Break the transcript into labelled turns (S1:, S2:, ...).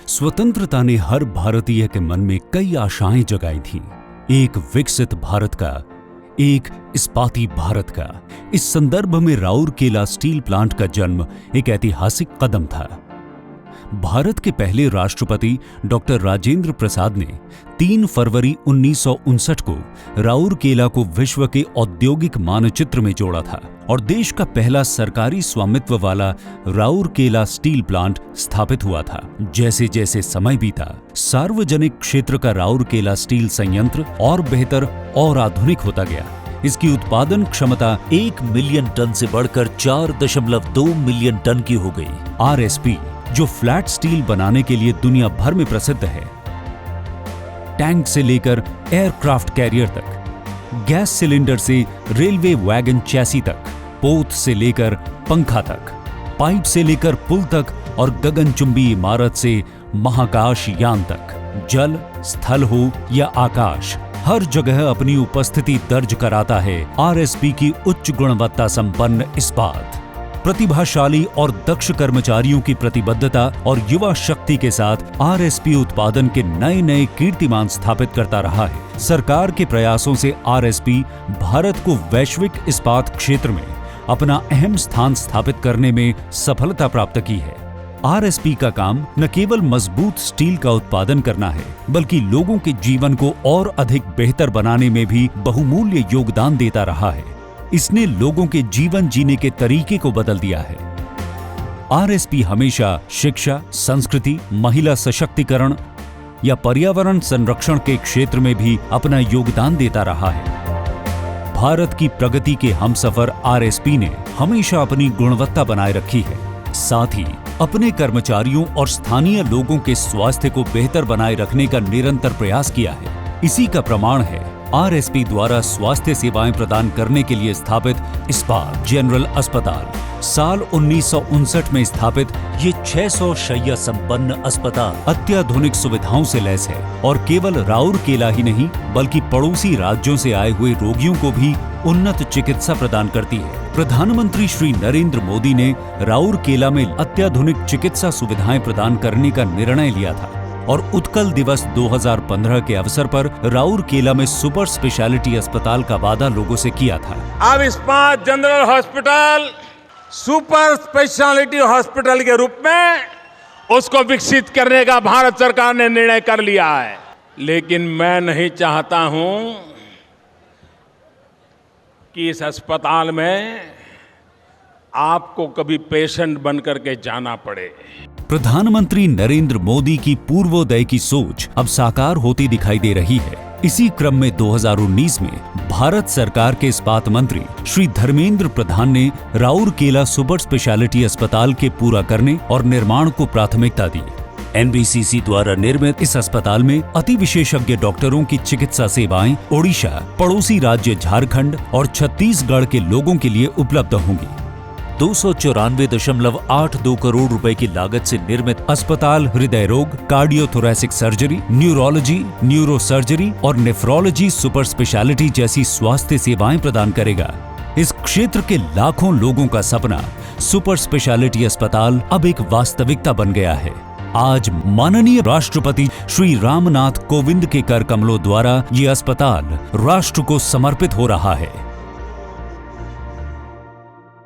S1: स्वतंत्रता ने हर भारतीय के मन में कई आशाएं जगाई थीं। एक विकसित भारत का, एक इस्पाती भारत का। इस संदर्भ में राउरकेला स्टील प्लांट का जन्म एक ऐतिहासिक कदम था। भारत के पहले राष्ट्रपति डॉक्टर राजेंद्र प्रसाद ने 3 फरवरी 1959 को राउरकेला को विश्व के औद्योगिक मानचित्र में जोड़ा था और देश का पहला सरकारी स्वामित्व वाला राउरकेला स्टील प्लांट स्थापित हुआ था। जैसे जैसे समय बीता, सार्वजनिक क्षेत्र का राउरकेला स्टील संयंत्र और बेहतर और आधुनिक होता गया। इसकी उत्पादन क्षमता 1 मिलियन टन से बढ़कर 4.2 मिलियन टन की हो गई। आरएसपी, जो फ्लैट स्टील बनाने के लिए दुनिया भर में प्रसिद्ध है, टैंक से लेकर एयरक्राफ्ट कैरियर तक, गैस सिलेंडर से रेलवे वैगन चैसी तक, पोत से लेकर पंखा तक, पाइप से लेकर पुल तक और गगनचुंबी इमारत से महाकाश यान तक, जल, स्थल हो या आकाश, हर जगह अपनी उपस्थिति दर्ज कराता है आरएसपी की उच्च गुणवत्ता संपन्न इस्पात। प्रतिभाशाली और दक्ष कर्मचारियों की प्रतिबद्धता और युवा शक्ति के साथ आरएसपी उत्पादन के नए नए कीर्तिमान स्थापित करता रहा है। सरकार के प्रयासों से आरएसपी भारत को वैश्विक इस्पात क्षेत्र में अपना अहम स्थान स्थापित करने में सफलता प्राप्त की है। आरएसपी का काम न केवल मजबूत स्टील का उत्पादन करना है, बल्कि लोगों के जीवन को और अधिक बेहतर बनाने में भी बहुमूल्य योगदान देता रहा है। इसने लोगों के जीवन जीने के तरीके को बदल दिया है। आरएसपी हमेशा शिक्षा, संस्कृति, महिला सशक्तिकरण या पर्यावरण संरक्षण के क्षेत्र में भी अपना योगदान देता रहा है। भारत की प्रगति के हमसफर आरएसपी ने हमेशा अपनी गुणवत्ता बनाए रखी है। साथ ही अपने कर्मचारियों और स्थानीय लोगों के स्वास्थ्य को बेहतर बनाए रखने का निरंतर प्रयास किया है। इसी का प्रमाण है आरएसपी द्वारा स्वास्थ्य सेवाएं प्रदान करने के लिए स्थापित इस्पात जनरल अस्पताल। साल 1959 में स्थापित ये 600 शैय्या संपन्न अस्पताल अत्याधुनिक सुविधाओं से लैस है और केवल राउरकेला ही नहीं, बल्कि पड़ोसी राज्यों से आए हुए रोगियों को भी उन्नत चिकित्सा प्रदान करती है। प्रधानमंत्री श्री नरेंद्र मोदी ने राउरकेला में अत्याधुनिक चिकित्सा सुविधाएं प्रदान करने का निर्णय लिया था और उत्कल दिवस 2015 के अवसर पर राउरकेला में सुपर स्पेशलिटी अस्पताल का वादा लोगों से किया था।
S2: अब इस्पात general hospital super speciality hospital के रूप में उसको विकसित करने का भारत सरकार ने निर्णय कर लिया है। लेकिन मैं नहीं चाहता हूं कि इस अस्पताल में आपको कभी पेशेंट बनकर के जाना पड़े।
S1: प्रधानमंत्री नरेंद्र मोदी की पूर्वोदय की सोच अब साकार होती दिखाई दे रही है। इसी क्रम में 2019 में भारत सरकार के इस्पात मंत्री श्री धर्मेंद्र प्रधान ने राउरकेला सुपर स्पेशलिटी अस्पताल के पूरा करने और निर्माण को प्राथमिकता दी। एनबीसीसी द्वारा निर्मित इस अस्पताल में अति विशेषज्ञ डॉक्टरों की चिकित्सा सेवाएं ओडिशा, पड़ोसी राज्य झारखंड और छत्तीसगढ़ के लोगों के लिए उपलब्ध होंगी। 294.82 करोड़ रुपए की लागत से निर्मित अस्पताल हृदय रोग, cardiothoracic surgery, neurology, neuro surgery और नेफ्रोलॉजी सुपर स्पेशलिटी जैसी स्वास्थ्य सेवाएं प्रदान करेगा। इस क्षेत्र के लाखों लोगों का सपना सुपर स्पेशलिटी अस्पताल अब एक वास्तविकता बन गया है। आज माननीय राष्ट्रपति श्री रामनाथ कोविंद के कर कमलों द्वारा ये अस्पताल राष्ट्र को समर्पित हो रहा है।